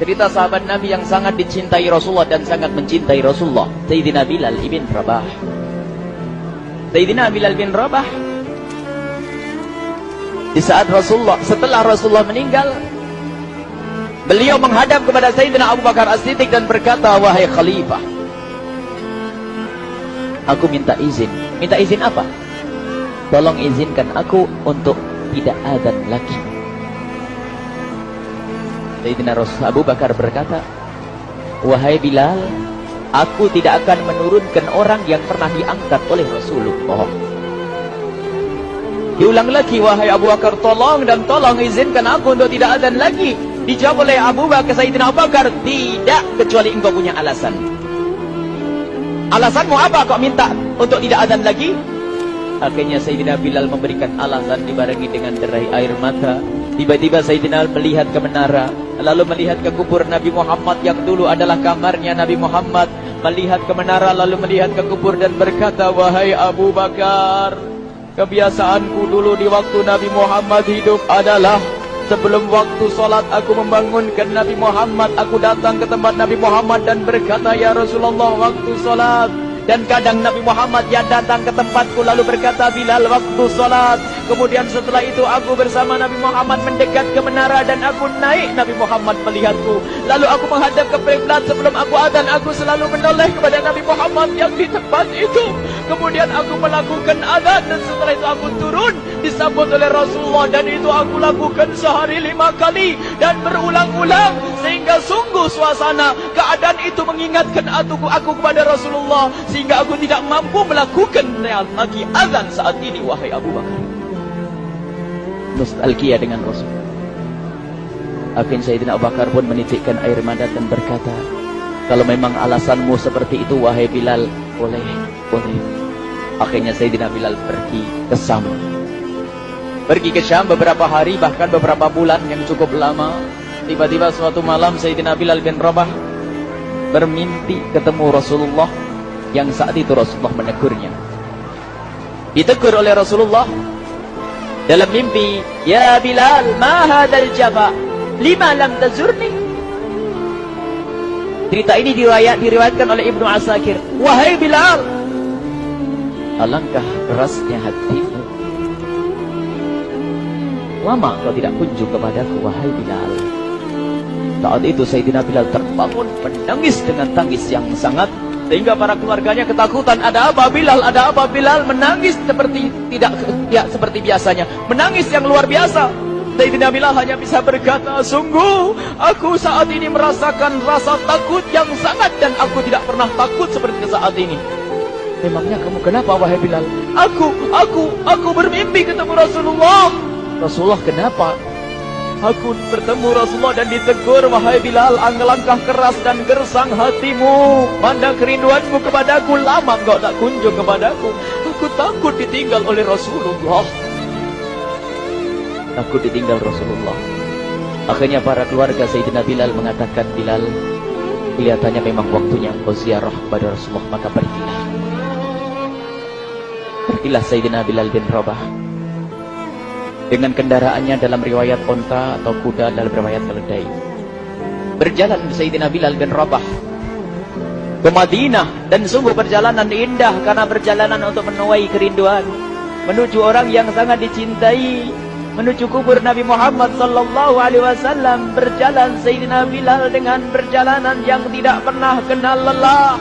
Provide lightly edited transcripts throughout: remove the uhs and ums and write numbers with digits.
Cerita sahabat Nabi yang sangat dicintai Rasulullah dan sangat mencintai Rasulullah, Sayyidina Bilal ibn Rabah. Sayyidina Bilal bin Rabah, di saat setelah Rasulullah meninggal, beliau menghadap kepada Sayyidina Abu Bakar As-Siddiq dan berkata, wahai khalifah, aku minta izin. Minta izin apa? Tolong izinkan aku untuk tidak adzan lagi. Sayyidina Abu Bakar berkata, wahai Bilal, aku tidak akan menurunkan orang yang pernah diangkat oleh Rasulullah. Diulang lagi, wahai Abu Bakar, tolong dan tolong izinkan aku untuk tidak adzan lagi. Dijawab oleh Abu Bakar, Sayyidina Abu Bakar, tidak, kecuali engkau punya alasan. Alasanmu apa kau minta untuk tidak adzan lagi? Akhirnya Sayyidina Bilal memberikan alasan dibarengi dengan derai air mata. Tiba-tiba Sayyidina melihat ke menara, lalu melihat ke kubur Nabi Muhammad yang dulu adalah kamarnya Nabi Muhammad. Melihat ke menara, lalu melihat ke kubur dan berkata, wahai Abu Bakar, kebiasaanku dulu di waktu Nabi Muhammad hidup adalah sebelum waktu sholat aku membangunkan Nabi Muhammad. Aku datang ke tempat Nabi Muhammad dan berkata, ya Rasulullah, waktu sholat. Dan kadang Nabi Muhammad yang datang ke tempatku lalu berkata, Bilal, waktu sholat. Kemudian setelah itu aku bersama Nabi Muhammad mendekat ke menara dan aku naik, Nabi Muhammad melihatku. Lalu aku menghadap ke kiblat. Sebelum aku adzan, aku selalu menoleh kepada Nabi Muhammad yang di tempat itu. Kemudian aku melakukan adzan dan setelah itu aku turun disambut oleh Rasulullah, dan itu aku lakukan sehari 5 kali dan berulang-ulang, sehingga sungguh suasana keadaan itu mengingatkan aku kepada Rasulullah, sehingga aku tidak mampu melakukan lagi azan saat ini, wahai Abu Bakar. Nostalgia dengan Rasul. Akhirnya Sayyidina Abu Bakar pun menitikkan air mata dan berkata, kalau memang alasanmu seperti itu, wahai Bilal, boleh. Akhirnya Sayyidina Bilal pergi ke Syam. Pergi ke Syam beberapa hari, bahkan beberapa bulan yang cukup lama. Tiba-tiba suatu malam Sayyidina Bilal bin Rabah bermimpi ketemu Rasulullah, yang saat itu Rasulullah menegurnya. Ditegur oleh Rasulullah dalam mimpi, ya Bilal, ma hadzal jafa, lima lam tazurni. Cerita ini diriwayatkan oleh Ibnu Asakir. Wahai Bilal, alangkah kerasnya hatimu, lama kau tidak kunjung kepadaku, wahai Bilal. Saat itu Sayyidina Bilal terbangun menangis dengan tangis yang sangat, sehingga para keluarganya ketakutan. Ada apa Bilal? Ada apa Bilal? Menangis seperti biasanya, menangis yang luar biasa. Sayyidina Bilal hanya bisa berkata, sungguh aku saat ini merasakan rasa takut yang sangat, dan aku tidak pernah takut seperti saat ini. Memangnya kamu kenapa, wahai Bilal? Aku bermimpi ketemu Rasulullah. Rasulullah kenapa? Aku bertemu Rasulullah dan ditegur, wahai Bilal, langkah keras dan gersang hatimu, pandang kerinduanmu kepadaku, lama engkau tak kunjung kepadaku. Aku takut ditinggal oleh Rasulullah. Takut ditinggal Rasulullah. Akhirnya para keluarga Sayyidina Bilal mengatakan, Bilal, kelihatannya memang waktunya engkau ziarah kepada Rasulullah, maka pergilah. Pergilah Sayyidina Bilal bin Rabah dengan kendaraannya, dalam riwayat onta atau kuda, dalam riwayat keledai. Berjalan Sayyidina Bilal bin Rabah ke Madinah, dan sungguh perjalanan indah karena perjalanan untuk menuai kerinduan, menuju orang yang sangat dicintai, menuju kubur Nabi Muhammad sallallahu alaihi wasallam. Berjalan Sayyidina Bilal dengan perjalanan yang tidak pernah kenal lelah,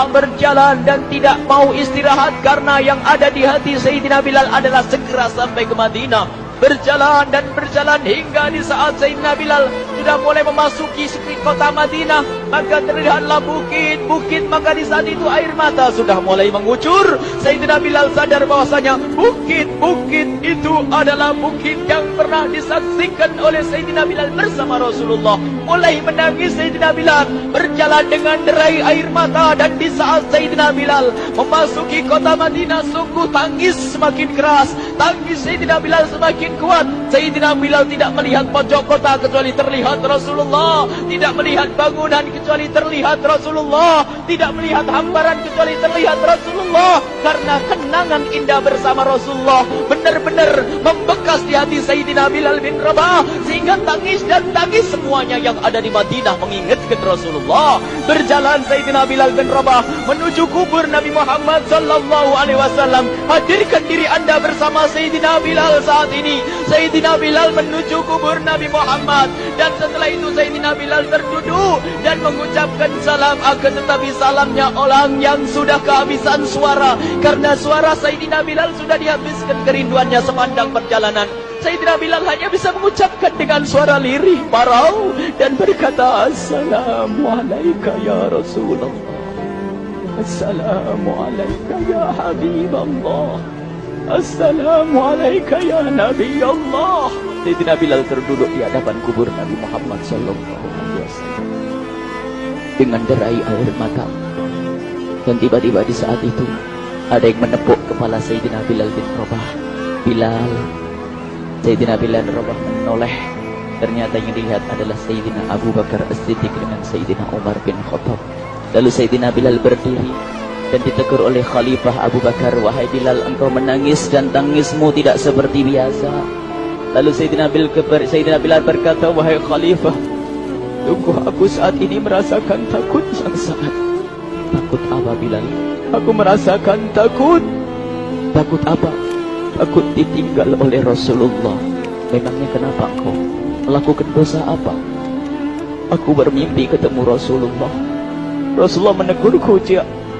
berjalan dan tidak mau istirahat, karena yang ada di hati Sayyidina Bilal adalah segera sampai ke Madinah. Berjalan dan berjalan hingga di saat Sayyidina Bilal sudah mulai memasuki kota Madinah, maka terlihatlah bukit-bukit, maka di saat itu air mata sudah mulai mengucur. Sayyidina Bilal sadar bahwasanya bukit-bukit itu adalah bukit yang pernah disaksikan oleh Sayyidina Bilal bersama Rasulullah. Mulai menangis Sayyidina Bilal, berjalan dengan derai air mata, dan di saat Sayyidina Bilal memasuki kota Madinah, sungguh tangis semakin keras, tangis Sayyidina Bilal semakin kuat. Sayyidina Bilal tidak melihat pojok kota kecuali terlihat Rasulullah, tidak melihat bangunan kecuali terlihat Rasulullah, tidak melihat hamparan kecuali terlihat Rasulullah, karena kenangan indah bersama Rasulullah benar-benar membekas di hati Sayyidina Bilal bin Rabah, sehingga tangis dan tangis semuanya yang ada di Madinah mengingatkan Rasulullah. Berjalan Sayyidina Bilal bin Rabah menuju kubur Nabi Muhammad sallallahu alaihi wasallam. Hadirkan diri Anda bersama Sayyidina Bilal saat ini. Sayyidina Bilal menuju kubur Nabi Muhammad, dan setelah itu Sayyidina Bilal terduduk dan mengucapkan salam, akan tetapi salamnya orang yang sudah kehabisan suara, karena suara Sayyidina Bilal sudah dihabiskan kerinduannya sepanjang perjalanan. Sayyidina Bilal hanya bisa mengucapkan dengan suara lirih parau dan berkata, Assalamualaikum ya Rasulullah, Assalamualaikum ya Habiballah, Assalamualaikum ya Nabi Allah. Sayyidina Bilal terduduk di hadapan kubur Nabi Muhammad sallallahu alaihi wasallam dengan derai air mata. Dan tiba-tiba di saat itu ada yang menepuk kepala Sayyidina Bilal bin Rabah. Bilal. Sayyidina Bilal bin Rabah menoleh. Ternyata yang dilihat adalah Sayyidina Abu Bakar As-Siddiq dengan Sayyidina Umar bin Khattab. Lalu Sayyidina Bilal berdiri dan ditegur oleh Khalifah Abu Bakar, wahai Bilal, engkau menangis dan tangismu tidak seperti biasa. Lalu Sayyidina Bilal berkata, wahai Khalifah, sungguh aku saat ini merasakan takut yang sangat. Takut apa Bilal? Aku merasakan takut. Takut apa? Takut ditinggal oleh Rasulullah. Memangnya kenapa engkau melakukan dosa apa? Aku bermimpi ketemu Rasulullah. Rasulullah menegurku,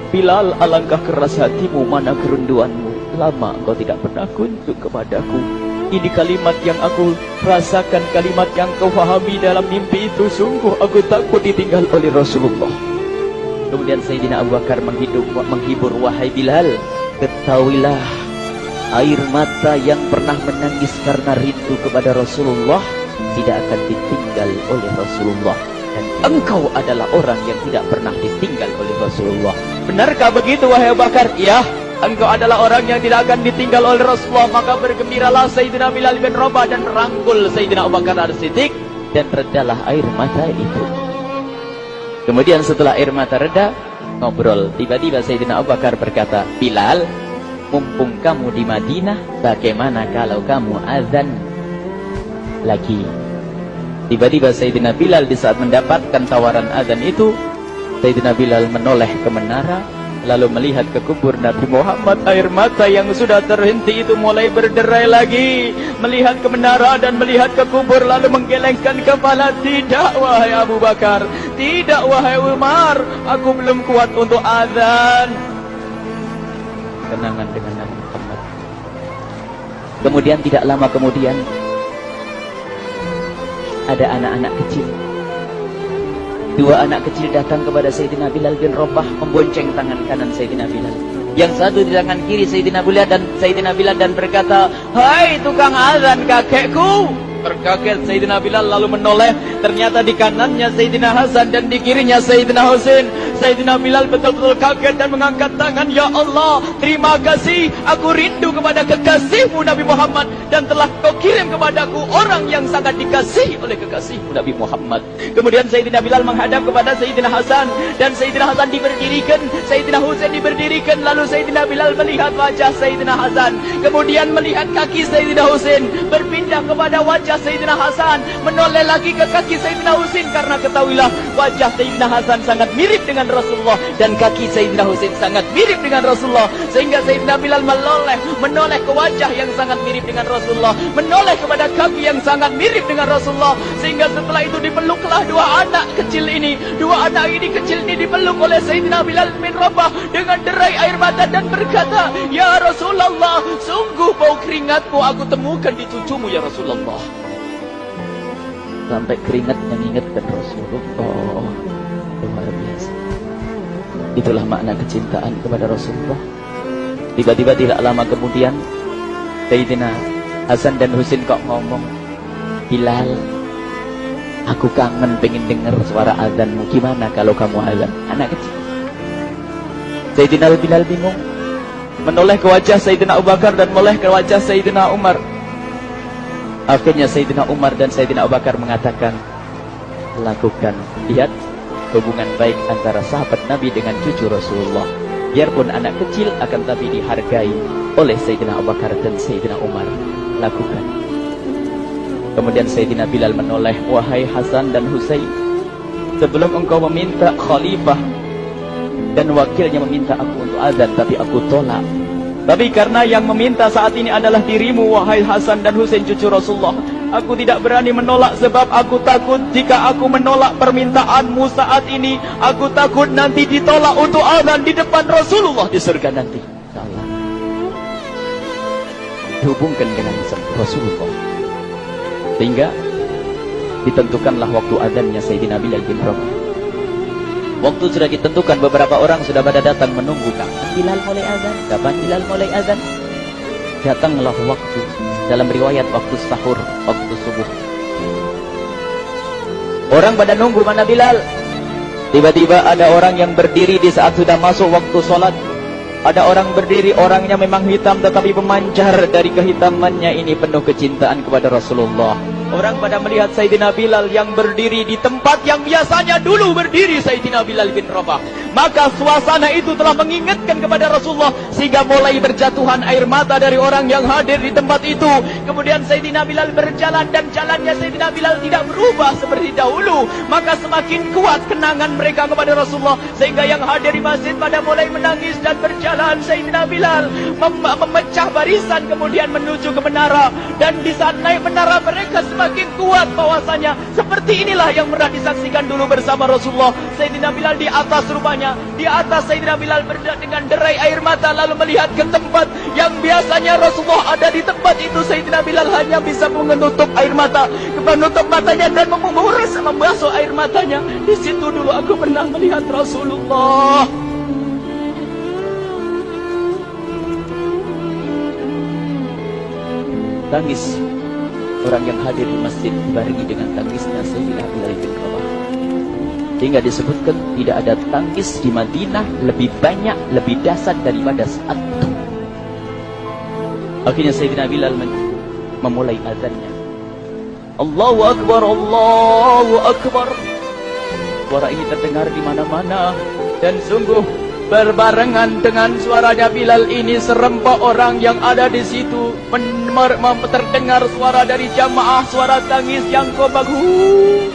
Bilal, alangkah keras hatimu, mana kerinduanmu. Lama engkau tidak pernah kunjung kepadaku. Ini kalimat yang aku rasakan, kalimat yang kau fahami dalam mimpi itu. Sungguh aku takut ditinggal oleh Rasulullah. Kemudian Sayyidina Abu Bakar menghibur, wahai Bilal, ketahuilah, air mata yang pernah menangis karena rindu kepada Rasulullah tidak akan ditinggal oleh Rasulullah. Dan engkau adalah orang yang tidak pernah ditinggal oleh Rasulullah. Benarkah begitu wahai Abu Bakar? Ya, engkau adalah orang yang tidak akan ditinggal oleh Rasulullah. Maka bergembiralah Sayyidina Bilal bin Rabah dan merangkul Sayyidina Abu Bakar As-Siddiq, dan redalah air mata itu. Kemudian setelah air mata reda, ngobrol. Tiba-tiba Sayyidina Abu Bakar berkata, Bilal, mumpung kamu di Madinah, bagaimana kalau kamu azan lagi? Tiba-tiba Sayyidina Bilal di saat mendapatkan tawaran azan itu, Sayyidina Bilal menoleh ke menara, lalu melihat ke kubur Nabi Muhammad. Air mata yang sudah terhenti itu mulai berderai lagi. Melihat ke menara dan melihat ke kubur, lalu menggelengkan kepala. Tidak wahai Abu Bakar, tidak wahai Umar, aku belum kuat untuk azan. Kenangan dengan Nabi Muhammad. Kemudian tidak lama kemudian ada anak-anak kecil. Dua anak kecil datang kepada Sayyidina Bilal bin Rabah, membonceng tangan kanan Sayyidina Bilal. Yang satu di tangan kiri Sayyidina Bilal dan berkata, hai tukang azan kakekku. Terkaget Sayyidina Bilal lalu menoleh. Ternyata di kanannya Sayyidina Hasan dan di kirinya Sayyidina Husain. Sayyidina Bilal betul-betul kaget dan mengangkat tangan. Ya Allah, terima kasih. Aku rindu kepada kekasihmu Nabi Muhammad, dan telah kau kirim kepadaku orang yang sangat dikasihi oleh kekasihmu Nabi Muhammad. Kemudian Sayyidina Bilal menghadap kepada Sayyidina Hasan, dan Sayyidina Hasan diberdirikan, Sayyidina Husain diberdirikan. Lalu Sayyidina Bilal melihat wajah Sayyidina Hasan, kemudian melihat kaki Sayyidina Husain, berpindah kepada wajah Sayyidina Hasan, menoleh lagi ke kaki Sayyidina Husain, karena ketahuilah wajah Sayyidina Hasan sangat mirip dengan Rasulullah dan kaki Sayyidina Husain sangat mirip dengan Rasulullah, sehingga Sayyidina Bilal menoleh ke wajah yang sangat mirip dengan Rasulullah, menoleh kepada kaki yang sangat mirip dengan Rasulullah, sehingga setelah itu dipeluklah dua anak kecil ini dipeluk oleh Sayyidina Bilal bin Rabah dengan derai air mata dan berkata, ya Rasulullah, sungguh bau keringatmu aku temukan di cucumu ya Rasulullah. Sampai keringat mengingatkan Rasulullah. Luar biasa. Itulah makna kecintaan kepada Rasulullah. Tiba-tiba tidak lama kemudian Sayyidina Hasan dan Husain kok ngomong, Bilal, aku kangen pengen dengar suara azanmu. Gimana kalau kamu azan? Anak kecil. Sayyidina Bilal bingung, menoleh ke wajah Sayyidina Abu Bakar dan menoleh ke wajah Sayyidina Umar. Akhirnya Sayyidina Umar dan Sayyidina Abu Bakar mengatakan, lakukan. Lihat hubungan baik antara sahabat Nabi dengan cucu Rasulullah. Biarpun anak kecil, akan tapi dihargai oleh Sayyidina Abu Bakar dan Sayyidina Umar. Lakukan. Kemudian Sayyidina Bilal menoleh, wahai Hasan dan Husain, sebelum engkau meminta khalifah dan wakilnya meminta aku untuk azan, tapi aku tolak. Tapi karena yang meminta saat ini adalah dirimu, wahai Hasan dan Husain cucu Rasulullah, aku tidak berani menolak, sebab aku takut jika aku menolak permintaanmu saat ini, aku takut nanti ditolak untuk azan di depan Rasulullah di surga nanti. Salah. Dihubungkan dengan Rasulullah, sehingga ditentukanlah waktu azannya Sayyidina Bilal bin Rabah. Waktu sudah ditentukan, beberapa orang sudah pada datang menunggu. Kapan Bilal mulai azan? Kapan Bilal mulai azan? Datanglah waktu. Dalam riwayat waktu sahur, waktu subuh. Orang pada nunggu mana Bilal. Tiba-tiba ada orang yang berdiri di saat sudah masuk waktu sholat. Ada orang berdiri, orangnya memang hitam tetapi memancar dari kehitamannya ini penuh kecintaan kepada Rasulullah. Orang pada melihat Sayyidina Bilal yang berdiri di tempat yang biasanya dulu berdiri Sayyidina Bilal bin Rabah. Maka suasana itu telah mengingatkan kepada Rasulullah, sehingga mulai berjatuhan air mata dari orang yang hadir di tempat itu. Kemudian Sayyidina Bilal berjalan, dan jalannya Sayyidina Bilal tidak berubah seperti dahulu. Maka semakin kuat kenangan mereka kepada Rasulullah, sehingga yang hadir di masjid pada mulai menangis dan berjalan. Sayyidina Bilal memecah barisan kemudian menuju ke menara, dan di saat naik menara mereka semakin kuat bahwasanya seperti inilah yang pernah disaksikan dulu bersama Rasulullah. Sayyidina Bilal di atas rupanya, di atas Sayyidina Bilal dengan derai air mata, lalu melihat ke tempat yang biasanya Rasulullah ada di tempat itu. Sayyidina Bilal hanya bisa menutup air mata, menutup matanya dan membasuh air matanya. Di situ dulu aku pernah melihat Rasulullah. Tangis orang yang hadir di masjid dibarengi dengan tangisnya Sayyidina Bilal bin Rabah. Hingga disebutkan tidak ada tangis di Madinah lebih banyak, lebih dahsyat daripada saat itu. Akhirnya Sayyidina Bilal memulai azannya. Allahu Akbar, Allahu Akbar. Suara ini terdengar di mana-mana, dan sungguh berbarengan dengan suaranya Bilal ini serempak orang yang ada di situ terdengar suara dari jamaah, suara tangis yang bagus.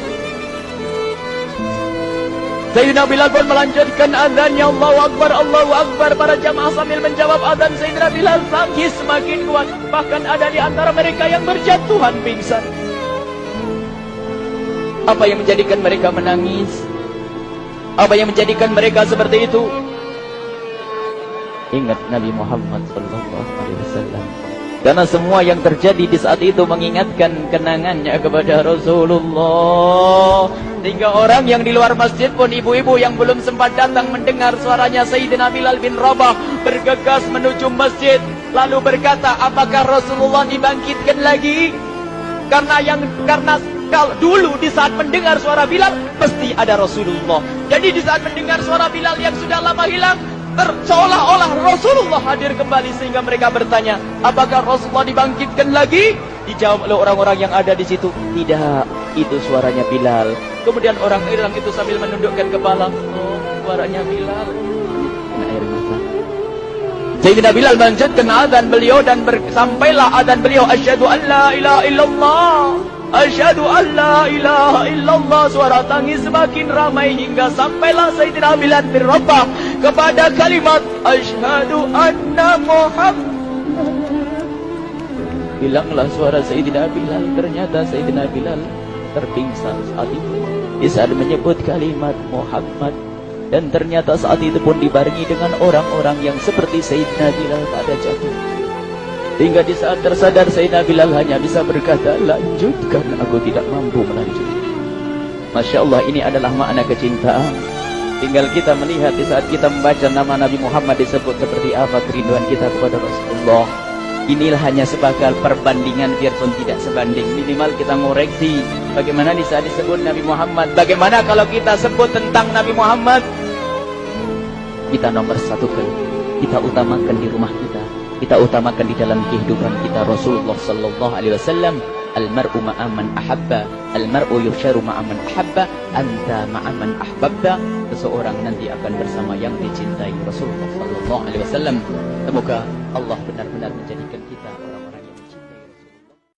Sayyidina Bilal pun melanjutkan azannya, Allahu Akbar, Allahu Akbar. Para jamaah sambil menjawab azan Sayyidina Bilal, tangis semakin kuat. Bahkan ada di antara mereka yang berjatuhan pingsan. Apa yang menjadikan mereka menangis? Apa yang menjadikan mereka seperti itu? Ingat Nabi Muhammad SAW. Karena semua yang terjadi di saat itu mengingatkan kenangannya kepada Rasulullah. Sehingga orang yang di luar masjid pun, ibu-ibu yang belum sempat datang mendengar suaranya Sayyidina Bilal bin Rabah, bergegas menuju masjid, lalu berkata, apakah Rasulullah dibangkitkan lagi? Karena kalau dulu di saat mendengar suara Bilal pasti ada Rasulullah. Jadi di saat mendengar suara Bilal yang sudah lama hilang, seolah-olah Rasulullah hadir kembali, sehingga mereka bertanya, apakah Rasulullah dibangkitkan lagi? Dijawab oleh orang-orang yang ada di situ, tidak, itu suaranya Bilal. Kemudian orang-orang itu sambil menundukkan kepala, oh, suaranya Bilal. Kena air mata. Sayyidina Bilal melanjutkan azan beliau, dan sampailah azan beliau, asyhadu an la ilaha illallah, asyhadu an la ilaha illallah. Suara tangis semakin ramai hingga sampailah Sayyidina Bilal bin Rabah kepada kalimat asyhadu anna Muhammad. Hilanglah suara Sayyidina Bilal. Ternyata Sayyidina Bilal terpingsan saat itu di saat menyebut kalimat Muhammad. Dan ternyata saat itu pun dibarengi dengan orang-orang yang seperti Sayyidina Bilal pada jatuh. Hingga di saat tersadar Sayyidina Bilal hanya bisa berkata, lanjutkan, aku tidak mampu melanjutkan. Masya Allah, ini adalah makna kecintaan. Tinggal kita melihat di saat kita membaca nama Nabi Muhammad disebut seperti apa kerinduan kita kepada Rasulullah. Inilah hanya sebagai perbandingan, biarpun tidak sebanding. Minimal kita ngoreksi bagaimana di saat disebut Nabi Muhammad. Bagaimana kalau kita sebut tentang Nabi Muhammad? Kita nomor satukan, kita utamakan di rumah kita utamakan di dalam kehidupan kita Rasulullah sallallahu alaihi wasallam. Al-mar'u ma'aman ahabba, al-mar'u yusharu ma'aman ahabba, anta ma'aman ahbabta. Seseorang nanti akan bersama yang dicintai Rasulullah sallallahu Sallallahu Alaihi Wasallam. Semoga Allah benar-benar menjadikan kita